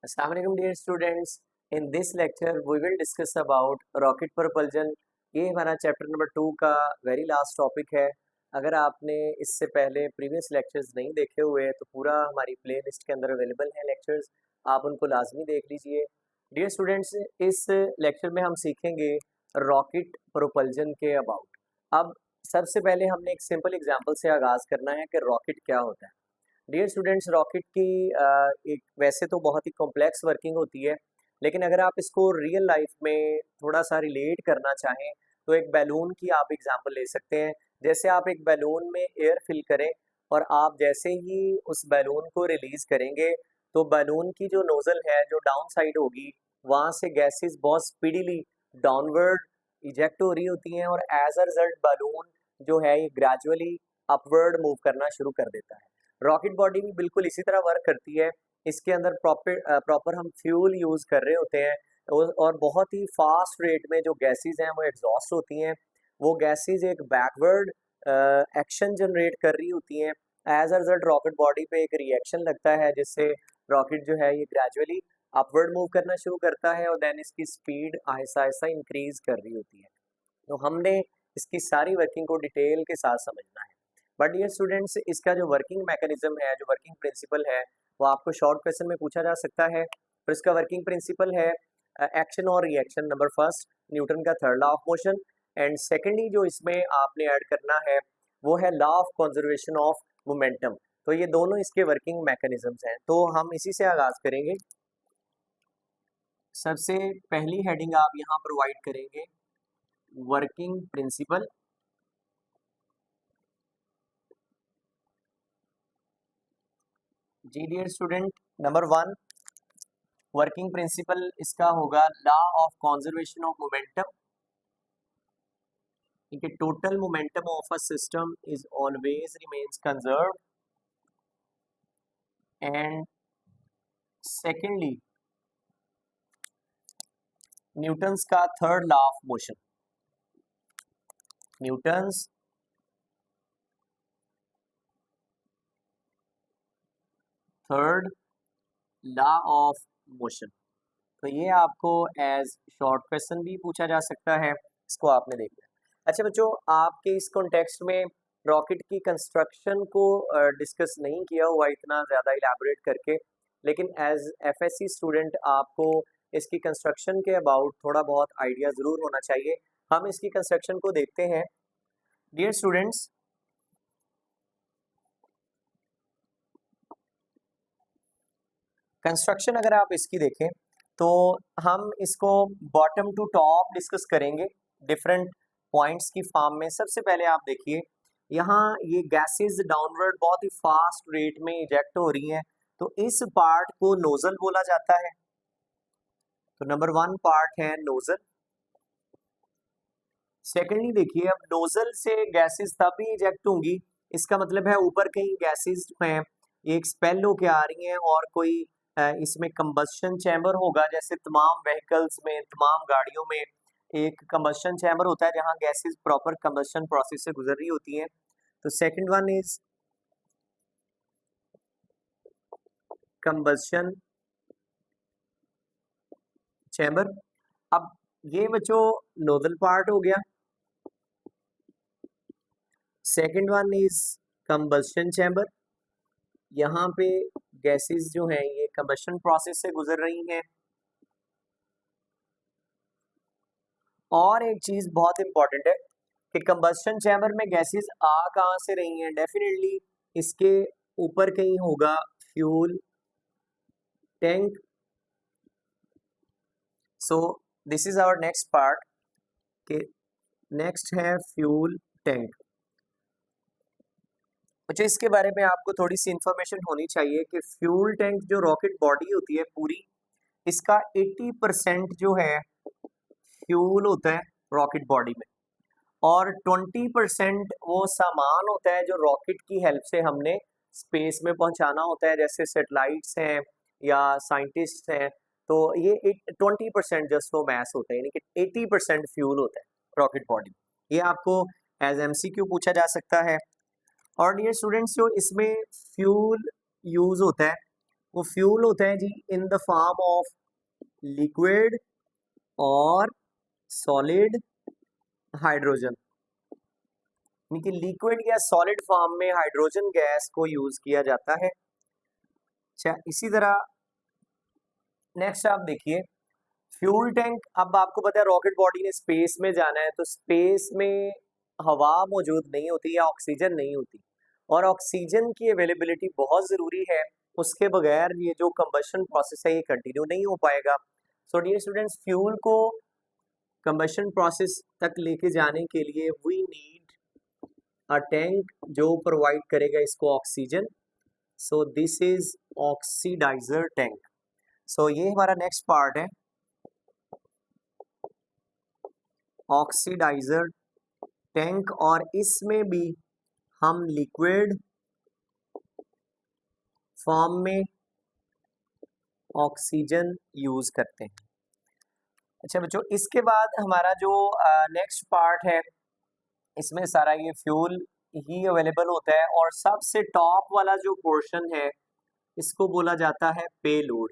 Assalamu alaikum dear students. In this lecture we will discuss about rocket propulsion. ये हमारा chapter number 2 का very last topic है। अगर आपने इससे पहले प्रीवियस लेक्चर्स नहीं देखे हुए तो पूरा हमारी प्लेलिस्ट के अंदर अवेलेबल है लेक्चर्स, आप उनको लाजमी देख लीजिए। डियर स्टूडेंट्स, इस लेक्चर में हम सीखेंगे रॉकेट प्रोपल्जन के अबाउट। अब सबसे पहले हमने एक सिंपल एग्जांपल से आगाज़ करना है कि रॉकेट क्या होता है। डियर स्टूडेंट्स, रॉकेट की एक वैसे तो बहुत ही कॉम्प्लेक्स वर्किंग होती है, लेकिन अगर आप इसको रियल लाइफ में थोड़ा सा रिलेट करना चाहें तो एक बैलून की आप एग्जांपल ले सकते हैं। जैसे आप एक बैलून में एयर फिल करें और आप जैसे ही उस बैलून को रिलीज करेंगे तो बैलून की जो नोजल है जो डाउन साइड होगी वहाँ से गैसेस बहुत स्पीडीली डाउनवर्ड इजेक्ट हो रही होती हैं और एज अ रिजल्ट बैलून जो है ये ग्रेजुअली अपवर्ड मूव करना शुरू कर देता है। रॉकेट बॉडी भी बिल्कुल इसी तरह वर्क करती है। इसके अंदर प्रॉपर हम फ्यूल यूज कर रहे होते हैं और बहुत ही फास्ट रेट में जो गैसेस हैं वो एग्जॉस्ट होती हैं। वो गैसेस एक बैकवर्ड एक्शन जनरेट कर रही होती हैं। As a result rocket body पे एक रिएक्शन लगता है जिससे रॉकेट जो है ये ग्रेजुअली अपवर्ड मूव करना शुरू करता है और देन इसकी स्पीड आहिस्ता आहिस्ता इंक्रीज कर रही होती है। तो हमने इसकी सारी वर्किंग को डिटेल के साथ समझना है। बट ये स्टूडेंट्स, इसका जो वर्किंग मैकेनिज्म है, जो वर्किंग प्रिंसिपल है, वो आपको शॉर्ट क्वेश्चन में पूछा जा सकता है। तो इसका वर्किंग प्रिंसिपल है एक्शन और रिएक्शन। नंबर फर्स्ट, न्यूटन का third law of motion. And secondly जो इसमें आपने ऐड करना है वो है law of conservation of momentum. तो ये दोनों इसके वर्किंग मैकेनिज्म्स हैं। तो हम इसी से आगाज करेंगे। सबसे पहली हेडिंग आप यहाँ प्रोवाइड करेंगे वर्किंग प्रिंसिपल। जी dear student, number 1 working principle इसका होगा law of conservation of momentum. Total momentum of a system is always remains conserve. And secondly Newton's का third law of motion. Newton's third law of motion. तो ये आपको as short question भी पूछा जा सकता है, इसको आपने देखना है। अच्छा बच्चों, आपके इस कॉन्टेक्स्ट में रॉकेट की कंस्ट्रक्शन को डिस्कस नहीं किया हुआ इतना ज़्यादा इलैबोरेट करके, लेकिन एज एफएससी स्टूडेंट आपको इसकी कंस्ट्रक्शन के अबाउट थोड़ा बहुत आइडिया ज़रूर होना चाहिए। हम इसकी कंस्ट्रक्शन को देखते हैं। डियर स्टूडेंट्स, कंस्ट्रक्शन अगर आप इसकी देखें तो हम इसको बॉटम टू टॉप डिस्कस करेंगे डिफरेंट पॉइंट्स की फॉर्म में। सबसे पहले आप देखिए यहाँ ये गैसेस डाउनवर्ड बहुत ही फास्ट रेट में इजेक्ट हो रही हैं, तो इस पार्ट को नोजल बोला जाता है। तो नंबर 1 पार्ट है नोजल। सेकेंडली देखिए, अब नोजल से गैसेस तभी इजेक्ट होंगी, इसका मतलब है ऊपर कहीं गैसेस जो हैं ये एक्सपेल होके आ रही हैं और कोई इसमें कंबस्शन चैम्बर होगा। जैसे तमाम व्हीकल्स में, तमाम गाड़ियों में एक कंबस्शन चैम्बर होता है जहां गैसेस प्रॉपर कंबस्शन प्रोसेस से गुजर रही होती हैं। तो second one is combustion chamber. अब ये बच्चों नोजल पार्ट हो गया। Second one is combustion chamber. यहाँ पे गैसेस जो हैं ये कंबस्शन प्रोसेस से गुजर रही हैं। और एक चीज बहुत इंपॉर्टेंट है कि कंबस्शन चैम्बर में गैसेस आ कहाँ से रही हैं। डेफिनेटली इसके ऊपर कहीं होगा fuel tank. So this is our next part के नेक्स्ट है फ्यूल टैंक। अच्छा, इसके बारे में आपको थोड़ी सी इंफॉर्मेशन होनी चाहिए कि फ्यूल टैंक जो रॉकेट बॉडी होती है पूरी, इसका 80% जो है फ्यूल होता है रॉकेट बॉडी में, और 20% वो सामान होता है जो रॉकेट की हेल्प से हमने स्पेस में पहुंचाना होता है, जैसे सेटेलाइट्स हैं या साइंटिस्ट हैं। तो ये 20% जस्ट वो मैस होता है, यानी कि 80% फ्यूल होता है रॉकेट बॉडी। ये आपको एज एमसीक्यू पूछा जा सकता है। और डियर स्टूडेंट्स, जो इसमें फ्यूल यूज होता है वो फ्यूल होता है जी in the form of liquid और सॉलिड हाइड्रोजन, यानी कि लिक्विड या सॉलिड फॉर्म में हाइड्रोजन गैस को यूज किया जाता है। अच्छा, इसी तरह नेक्स्ट आप देखिए फ्यूल टैंक। अब आपको पता है रॉकेट बॉडी ने स्पेस में जाना है, तो स्पेस में हवा मौजूद नहीं होती या ऑक्सीजन नहीं होती, और ऑक्सीजन की अवेलेबिलिटी बहुत ज़रूरी है। उसके बगैर ये जो कंबशन प्रोसेस है ये कंटिन्यू नहीं हो पाएगा। सो डियर स्टूडेंट्स, फ्यूल को कंबशन प्रोसेस तक लेके जाने के लिए वी नीड अ टैंक जो प्रोवाइड करेगा इसको oxygen. So this is oxidiser tank. सो ये हमारा नेक्स्ट पार्ट है, ऑक्सीडाइजर टैंक, और इसमें भी हम लिक्विड फॉर्म में ऑक्सीजन यूज करते हैं। अच्छा बच्चों, इसके बाद हमारा जो नेक्स्ट पार्ट है, इसमें सारा ये फ्यूल ही अवेलेबल होता है, और सबसे टॉप वाला जो पोर्शन है इसको बोला जाता है पेलोड।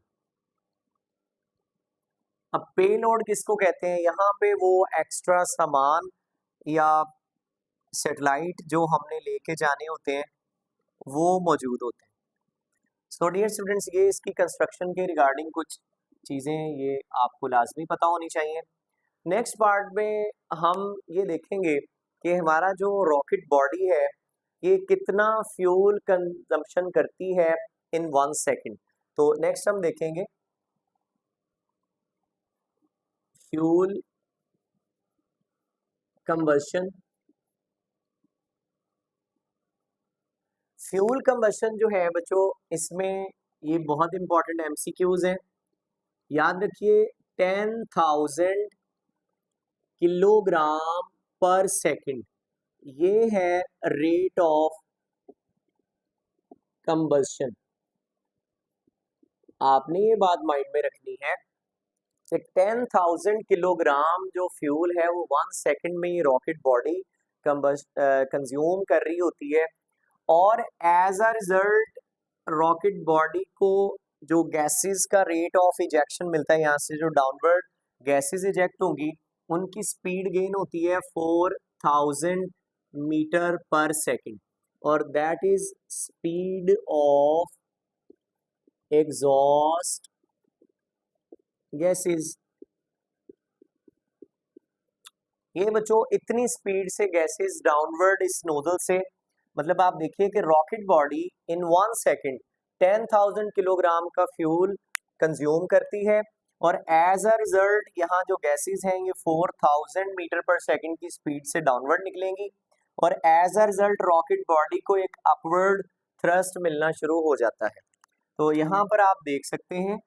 अब पेलोड किसको कहते हैं? यहाँ पे वो एक्स्ट्रा सामान या सैटेलाइट जो हमने लेके जाने होते हैं वो मौजूद होते हैं। सो डियर स्टूडेंट्स, ये इसकी कंस्ट्रक्शन के रिगार्डिंग कुछ चीज़ें ये आपको लाजमी पता होनी चाहिए। नेक्स्ट पार्ट में हम ये देखेंगे कि हमारा जो रॉकेट बॉडी है ये कितना फ्यूल कंजम्पशन करती है इन 1 सेकेंड। तो नेक्स्ट हम देखेंगे फ्यूल कंबशन। फ्यूल कंबशन जो है बच्चों, इसमें ये बहुत इंपॉर्टेंट एमसीक्यूज हैं। याद रखिए 10,000 किलोग्राम पर सेकंड, ये है रेट ऑफ कंबशन। आपने ये बात माइंड में रखनी है कि 10,000 किलोग्राम जो फ्यूल है वो 1 सेकंड में ये रॉकेट बॉडी कंज्यूम कर रही होती है, और as a result rocket body को जो गैसेस का रेट ऑफ इजेक्शन मिलता है, यहाँ से जो डाउनवर्ड गैसेस इजेक्ट होंगी उनकी स्पीड गेन होती है 4,000 मीटर पर सेकंड, और that is speed of exhaust gases. ये बच्चों इतनी स्पीड से गैसेस डाउनवर्ड इस नोजल से, मतलब आप देखिए कि rocket body in 1 second 10,000 kilogram का फ्यूल कंज्यूम करती है, और एज अ रिजल्ट यहाँ जो गैसेस हैं ये 4,000 मीटर पर सेकंड की स्पीड से डाउनवर्ड निकलेंगी, और as a result rocket body को एक अपवर्ड थ्रस्ट मिलना शुरू हो जाता है। तो यहाँ पर आप देख सकते हैं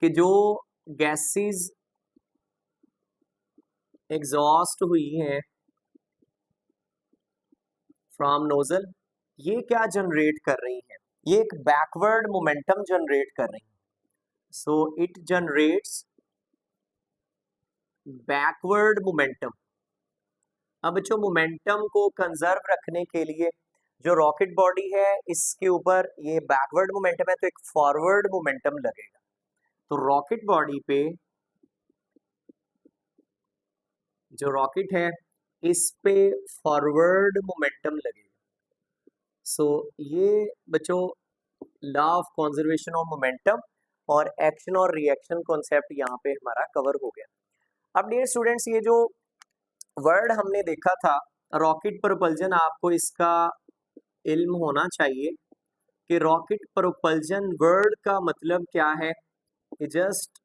कि जो गैसेस एग्जॉस्ट हुई हैं फ्रॉम नोजल, ये क्या जनरेट कर रही हैं? ये एक बैकवर्ड मोमेंटम जनरेट कर रही हैं। So it generates backward momentum. अब बच्चों, मोमेंटम को कंजर्व रखने के लिए जो रॉकेट बॉडी है इसके ऊपर ये बैकवर्ड मोमेंटम है, तो एक फॉरवर्ड मोमेंटम लगेगा। तो रॉकेट बॉडी पे जो रॉकेट है इस पे फॉरवर्ड मोमेंटम लगेगा। सो ये बच्चों law of conservation of momentum और एक्शन और रिएक्शन कॉन्सेप्ट यहाँ पे हमारा कवर हो गया। अब डियर स्टूडेंट्स, ये जो वर्ड हमने देखा था रॉकेट प्रोपल्जन, आपको इसका इल्म होना चाहिए कि रॉकेट प्रोपल्जन वर्ड का मतलब क्या है। ये जस्ट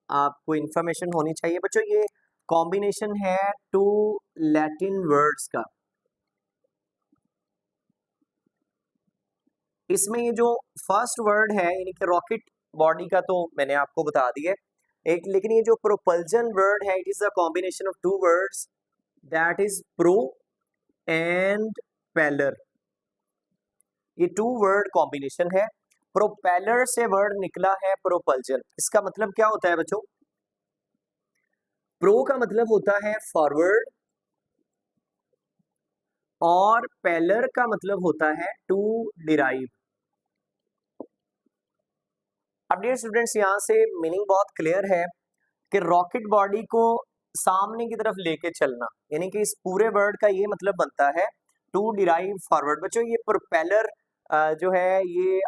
आपको इंफॉर्मेशन होनी चाहिए बच्चों। ये कॉम्बिनेशन है 2 लैटिन वर्ड्स का। इसमें ये जो फर्स्ट वर्ड है यानी कि रॉकेट बॉडी का तो मैंने आपको बता दिया एक, लेकिन ये जो प्रोपल्जन वर्ड है it is a combination of 2 words, that is pro and peller. ये 2 वर्ड कॉम्बिनेशन है। प्रोपेलर से वर्ड निकला है प्रोपल्जन। इसका मतलब क्या होता है बच्चों? प्रो का मतलब होता है फॉरवर्ड, और पेलर का मतलब होता है टू डिराइव। अब डियर स्टूडेंट्स, यहाँ से मीनिंग बहुत क्लियर है कि रॉकेट बॉडी को सामने की तरफ लेके चलना, यानी कि इस पूरे वर्ड का ये मतलब बनता है टू डिराइव फॉरवर्ड। बच्चों, ये प्रोपेलर जो है ये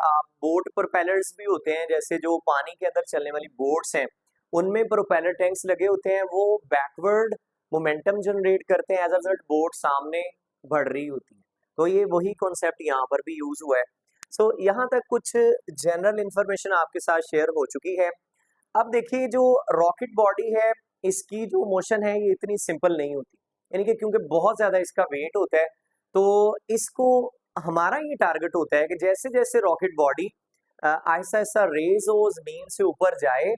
बोट प्रोपेलर्स भी होते हैं, जैसे जो पानी के अंदर चलने वाली बोट्स हैं उनमें प्रोपेलर टैंक्स लगे होते हैं, वो बैकवर्ड मोमेंटम जनरेट करते हैं, एज अ रिजल्ट बोट सामने बढ़ रही होती है। तो ये वही कॉन्सेप्ट यहाँ पर भी यूज हुआ है। सो यहाँ तक कुछ जनरल इंफॉर्मेशन आपके साथ शेयर हो चुकी है। अब देखिए, जो रॉकेट बॉडी है इसकी जो मोशन है ये इतनी सिंपल नहीं होती, यानी कि क्योंकि बहुत ज्यादा इसका वेट होता है, तो इसको हमारा ये टारगेट होता है कि जैसे जैसे rocket body Aahista Aahista raise हो जमीन से ऊपर जाए,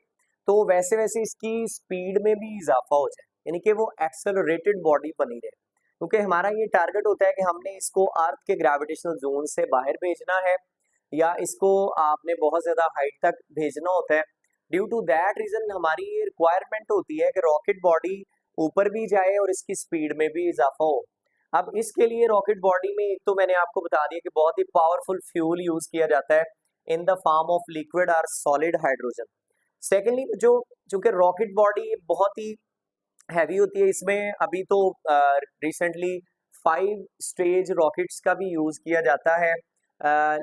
तो वैसे वैसे इसकी स्पीड में भी इजाफा हो जाए, यानी कि वो एक्सेलरेटेड बॉडी बनी रहे। क्योंकि हमारा ये टारगेट होता है कि हमने इसको अर्थ के ग्रेविटेशनल जोन से बाहर भेजना है, या इसको आपने बहुत ज्यादा हाइट तक भेजना होता है। ड्यू टू दैट रीजन हमारी ये रिक्वायरमेंट होती है कि रॉकेट बॉडी ऊपर भी जाए और इसकी स्पीड में भी इजाफा हो। अब इसके लिए रॉकेट बॉडी में एक तो मैंने आपको बता दिया कि बहुत ही पावरफुल फ्यूल यूज किया जाता है इन द फॉर्म ऑफ लिक्विड और सॉलिड हाइड्रोजन। सेकेंडली, जो चूंकि रॉकेट बॉडी बहुत ही हैवी होती है, इसमें अभी तो रिसेंटली 5 स्टेज रॉकेट्स का भी यूज किया जाता है,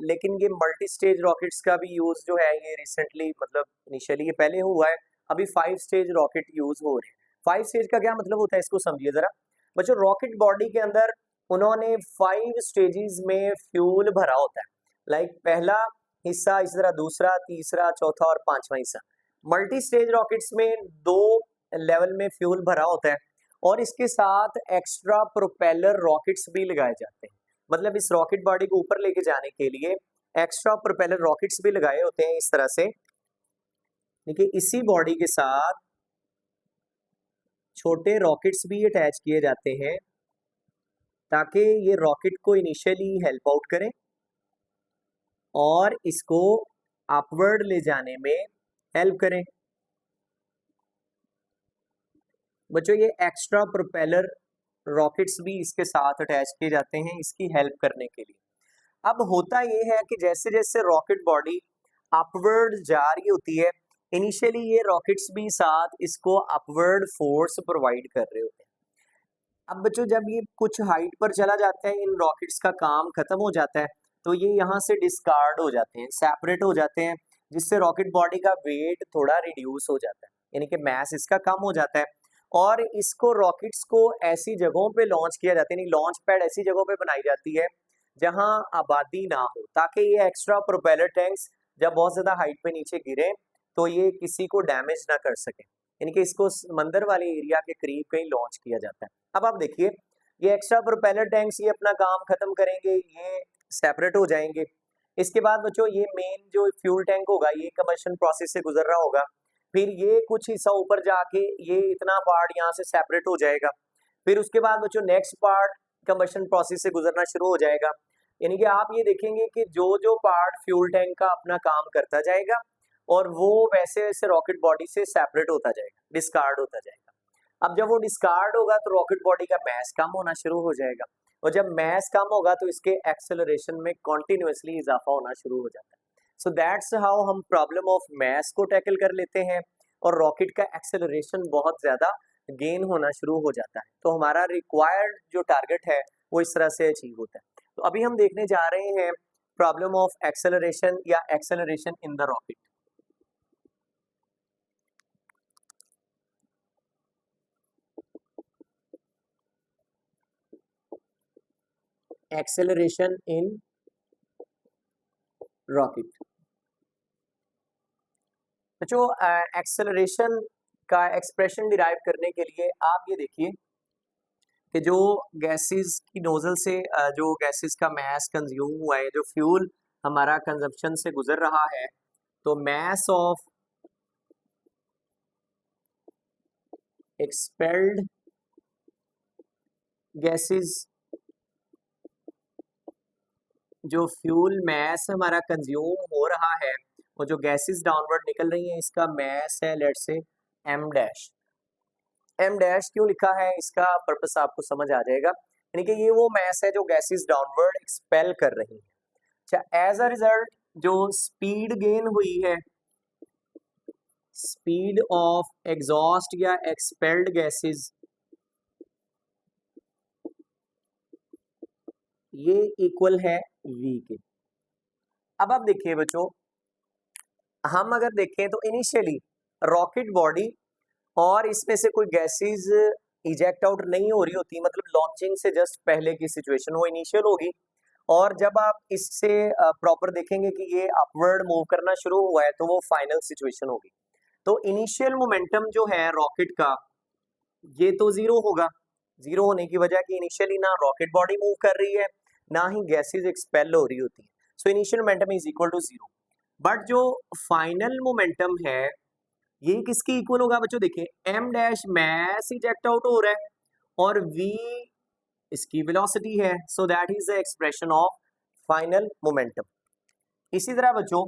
लेकिन ये मल्टी स्टेज रॉकेट्स का भी यूज जो है ये रिसेंटली, मतलब इनिशियली ये पहले हुआ है, अभी 5 स्टेज रॉकेट यूज हो रहे हैं। 5 स्टेज का क्या मतलब होता है, इसको समझिए जरा बच्चों। रॉकेट बॉडी के अंदर उन्होंने 5 स्टेजेस में फ्यूल भरा होता है, लाइक पहला हिस्सा, इस तरह दूसरा, तीसरा, चौथा और पांचवा हिस्सा। मल्टी स्टेज रॉकेट्स में 2 लेवल में फ्यूल भरा होता है, और इसके साथ एक्स्ट्रा प्रोपेलर रॉकेट्स भी लगाए जाते हैं। मतलब इस रॉकेट बॉडी को ऊपर लेके जाने के लिए एक्स्ट्रा प्रोपेलर रॉकेट्स भी लगाए होते हैं इस तरह से। देखिए, इसी बॉडी के साथ छोटे रॉकेट्स भी अटैच किए जाते हैं ताकि ये रॉकेट को इनिशियली हेल्प आउट करें और इसको अपवर्ड ले जाने में हेल्प करें। बच्चों, ये एक्स्ट्रा प्रोपेलर रॉकेट्स भी इसके साथ अटैच किए जाते हैं इसकी हेल्प करने के लिए। अब होता ये है कि जैसे जैसे रॉकेट बॉडी अपवर्ड जा रही होती है, इनिशियली ये रॉकेट्स भी साथ इसको अपवर्ड फोर्स प्रोवाइड कर रहे होते हैं। अब बच्चों, जब ये कुछ हाइट पर चला जाता है, इन रॉकेट्स का काम खत्म हो जाता है, तो ये यहाँ से डिस्कार्ड हो जाते हैं, सेपरेट हो जाते हैं, जिससे रॉकेट बॉडी का वेट थोड़ा रिड्यूस हो जाता है, यानी कि मास इसका कम हो जाता है। और इसको रॉकेट्स को ऐसी जगहों पे लॉन्च किया जाता है, यानी लॉन्च पैड ऐसी जगहों पे बनाई जाती है जहां आबादी ना हो, ताकि ये एक्स्ट्रा प्रोपेलर टैंक्स जब बहुत ज्यादा हाइट पे नीचे गिरे तो ये किसी को डैमेज ना कर सके, यानी कि इसको समंदर वाले एरिया के करीब कहीं लॉन्च किया जाता है। अब आप देखिए, ये एक्स्ट्रा प्रोपेलर टैंक्स ये अपना काम खत्म करेंगे, ये सेपरेट हो जाएंगे। इसके बाद बच्चों, ये मेन जो फ्यूल टैंक होगा ये कंबशन प्रोसेस से गुजर रहा होगा, फिर ये कुछ हिस्सा ऊपर जाके ये इतना पार्ट यहाँ से सेपरेट हो जाएगा, फिर उसके बाद बच्चों नेक्स्ट पार्ट कंबशन प्रोसेस से गुजरना शुरू हो जाएगा। यानी कि आप ये देखेंगे कि जो जो पार्ट फ्यूल टैंक का अपना काम करता जाएगा और वो वैसे वैसे रॉकेट बॉडी से सेपरेट होता जाएगा, डिस्कार्ड होता जाएगा। अब जब वो डिस्कार्ड होगा तो रॉकेट बॉडी का मास कम होना शुरू हो जाएगा, और जब मास कम होगा तो इसके एक्सेलरेशन में कॉन्टिन्यूसली इजाफा होना शुरू हो जाता है। सो दैट्स हाउ हम प्रॉब्लम ऑफ मास को टैकल कर लेते हैं और रॉकेट का एक्सेलरेशन बहुत ज्यादा गेन होना शुरू हो जाता है। तो हमारा रिक्वायर्ड जो टारगेट है वो इस तरह से अचीव होता है। तो अभी हम देखने जा रहे हैं प्रॉब्लम ऑफ एक्सेलरेशन या acceleration in the rocket. Acceleration in rocket. बच्चों, एक्सेलरेशन का एक्सप्रेशन डिराइव करने के लिए आप ये देखिए कि जो गैसेस की नोजल से जो गैसेस का मास कंज्यूम हुआ है, जो फ्यूल हमारा कंजप्शन से गुजर रहा है, तो मास ऑफ एक्सपेल्ड गैसेस, जो फ्यूल मास हमारा कंज्यूम हो रहा है, और जो गैसेस डाउनवर्ड निकल रही हैं, इसका मास है let's say m dash. m dash क्यों लिखा है, इसका पर्पस आपको समझ आ जाएगा, यानी कि ये वो मास है जो गैसेस डाउनवर्ड एक्सपेल कर रही है। अच्छा, एज अ रिजल्ट जो स्पीड गेन हुई है स्पीड ऑफ एग्जॉस्ट या एक्सपेल्ड गैसेस, ये इक्वल है v के। अब आप देखिए बच्चों, हम अगर देखें तो इनिशियली रॉकेट बॉडी और इसमें से कोई गैसेस इजेक्ट आउट नहीं हो रही होती, मतलब लॉन्चिंग से जस्ट पहले की सिचुएशन वो इनिशियल होगी। और जब आप इससे प्रॉपर देखेंगे कि ये अपवर्ड मूव करना शुरू हुआ है तो वो फाइनल सिचुएशन होगी। तो इनिशियल मोमेंटम जो है रॉकेट का ये तो जीरो होगा। जीरो होने की वजह कि इनिशियली ना रॉकेट बॉडी मूव कर रही है ना ही गैसेस एक्सपेल हो रही होती है, so initial momentum is equal to zero. But जो फाइनल मोमेंटम है ये किसकी इक्वल होगा बच्चों? देखिए m dash mass eject out हो रहा है और v इसकी वेलोसिटी है, so that is the expression of final momentum. इसी तरह बच्चों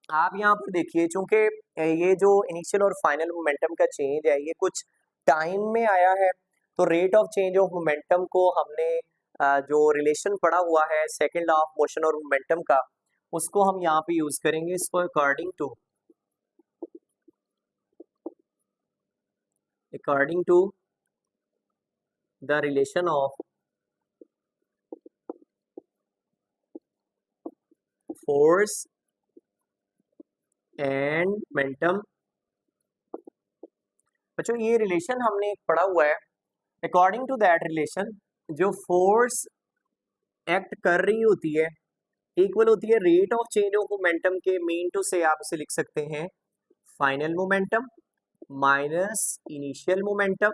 आप यहाँ पर देखिए, चूंकि ये जो इनिशियल और फाइनल मोमेंटम का चेंज है ये कुछ टाइम में आया है, तो rate of change of momentum को हमने जो रिलेशन पढ़ा हुआ है सेकंड लॉ ऑफ मोशन और मोमेंटम का, उसको हम यहाँ पे यूज करेंगे। इसको according to the relation of force and momentum. बच्चों ये रिलेशन हमने एक पढ़ा हुआ है, अकॉर्डिंग टू दैट रिलेशन जो फोर्स एक्ट कर रही होती है इक्वल होती है rate of change of momentum के मीन टू से आप इसे लिख सकते हैं final momentum minus initial momentum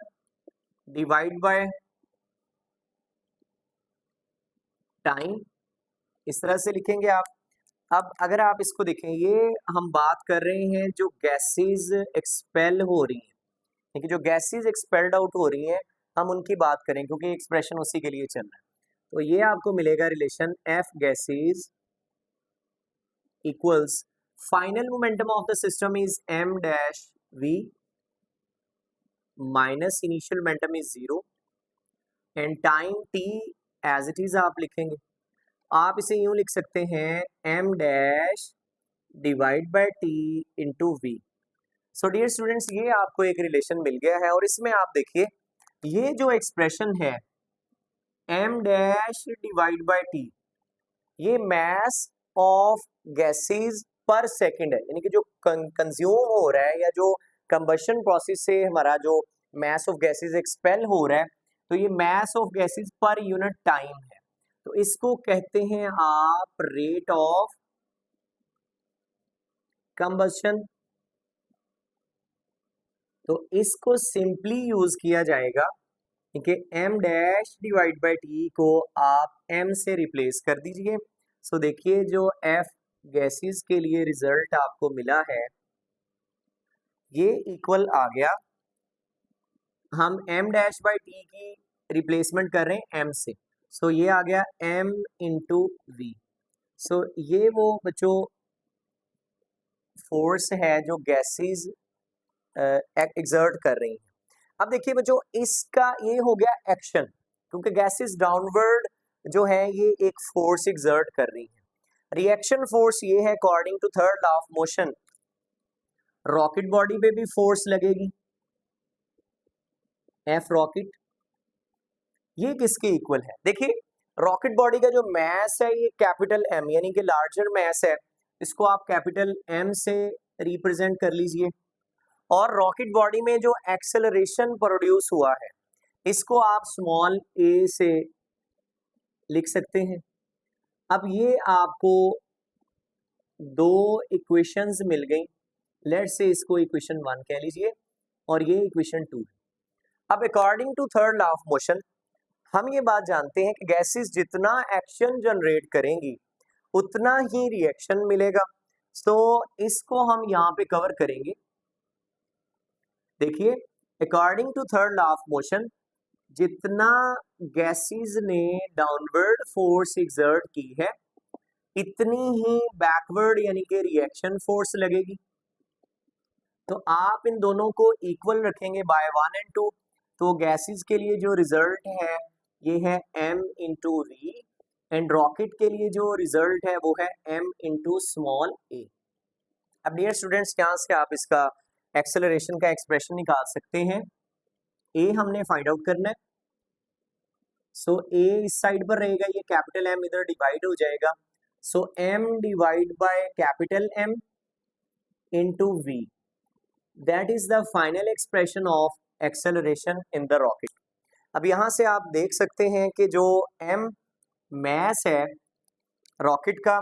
divide by time, इस तरह से लिखेंगे आप। अब अगर आप इसको देखें, ये हम बात कर रहे हैं जो गैसेस एक्सपेल हो रही हैं, ठीक है, जो गैसेस एक्सपेल्ड आउट हो रही हैं हम उनकी बात करें क्योंकि एक्सप्रेशन उसी के लिए चल रहा है। तो ये आपको मिलेगा relation F gases equals final momentum of the system is m dash v minus initial momentum is zero and time t as it is आप लिखेंगे। आप इसे यूं लिख सकते हैं m dash divide by t into v। So dear students ये आपको एक रिलेशन मिल गया है और इसमें आप देखिए ये जो एक्सप्रेशन है m dash divide by t, ये मास ऑफ गैसेस पर सेकंड है, यानी कि जो कंज्यूम हो रहा है या जो कंबशन प्रोसेस से हमारा जो मास ऑफ गैसेस एक्सपेल हो रहा है, तो ये mass of gases per unit time है। तो इसको कहते हैं आप रेट ऑफ कंबशन। तो इसको सिंपली यूज किया जाएगा, ठीक है, m dash divide by t को आप m से रिप्लेस कर दीजिए। सो देखिए जो f गैसेस के लिए रिजल्ट आपको मिला है ये इक्वल आ गया, हम m डैश बाय t की रिप्लेसमेंट कर रहे हैं m से, सो ये आ गया m इंटू v। सो ये वो बच्चों फोर्स है जो गैसेस एक्सर्ट कर रही हैं। अब देखिए बच्चों इसका ये हो गया एक्शन, क्योंकि गैसेस डाउनवर्ड जो है ये एक फोर्स एक्सर्ट कर रही है। रिएक्शन फोर्स ये है according to third law of motion, rocket body पे भी फोर्स लगेगी एफ रॉकेट, ये किसके इक्वल है? देखिए रॉकेट बॉडी का जो मास है ये कैपिटल एम यानी कि लार्जर मास है, इसको आप कैपिटल एम से रिप्रेजेंट कर लीजिए। और रॉकेट बॉडी में जो एक्सेलरेशन प्रोड्यूस हुआ है इसको आप स्मॉल ए से लिख सकते हैं। अब ये आपको दो इक्वेशंस मिल गई, लेट्स से इसको इक्वेशन 1 कह लीजिए और ये इक्वेशन 2 है। अब according to third law of motion हम ये बात जानते हैं कि गैसेस जितना एक्शन जनरेट करेंगी उतना ही रिएक्शन मिलेगा। तो इसको हम यहाँ पे कवर करेंगे। देखिए according to third law of motion जितना गैसेस ने डाउनवर्ड फोर्स एक्सर्ट की है इतनी ही बैकवर्ड यानी कि रिएक्शन फोर्स लगेगी। तो आप इन दोनों को इक्वल रखेंगे बाय 1 एंड 2, तो गैसेस के लिए जो रिजल्ट है ये है m into v and rocket के लिए जो रिजल्ट है वो है m इंटू स्मॉल a। अब डियर स्टूडेंट्स यहाँ से आप इसका एक्सेलरेशन का एक्सप्रेशन निकाल सकते हैं। ए हमने फाइंड आउट करना है, सो ए इस साइड पर रहेगा, ये कैपिटल एम इधर डिवाइड हो जाएगा, so M divide by capital M into V, that is the final expression of acceleration in the rocket. अब यहाँ से आप देख सकते हैं कि जो एम मैस है रॉकेट का,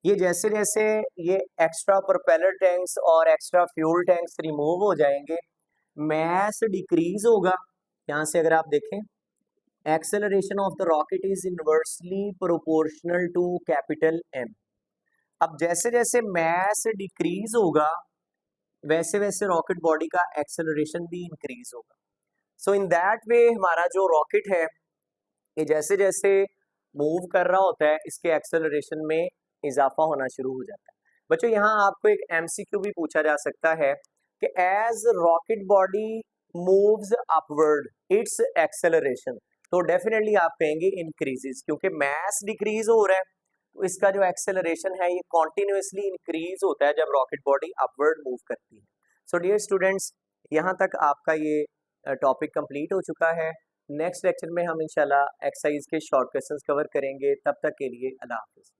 ये जैसे जैसे ये एक्स्ट्रा प्रोपेलर टैंक्स और एक्स्ट्रा फ्यूल टैंक्स रिमूव हो जाएंगे, मैस डिक्रीज होगा। यहाँ से अगर आप देखें, acceleration of the rocket is inversely proportional to capital M. अब जैसे जैसे मैस डिक्रीज होगा वैसे वैसे रॉकेट बॉडी का एक्सेलरेशन भी इंक्रीज होगा। सो इन दैट वे हमारा जो रॉकेट है ये जैसे जैसे मूव कर रहा होता है इसके एक्सेलरेशन में इजाफा होना शुरू हो जाता है। बच्चों यहाँ आपको एक एमसीक्यू भी पूछा जा सकता है कि as rocket body moves upward its acceleration, तो डेफिनेटली आप कहेंगे इंक्रीजेस, क्योंकि मास डिक्रीज हो रहा है तो इसका जो एक्सेलरेशन है ये कॉन्टिन्यूसली इंक्रीज होता है जब रॉकेट बॉडी अपवर्ड मूव करती है। सो डियर स्टूडेंट्स, यहाँ तक आपका ये टॉपिक कंप्लीट हो चुका है। नेक्स्ट लेक्चर में हम इंशाल्लाह एक्सरसाइज के शॉर्ट क्वेश्चंस कवर करेंगे। तब तक के लिए अल्लाह हाफिज़।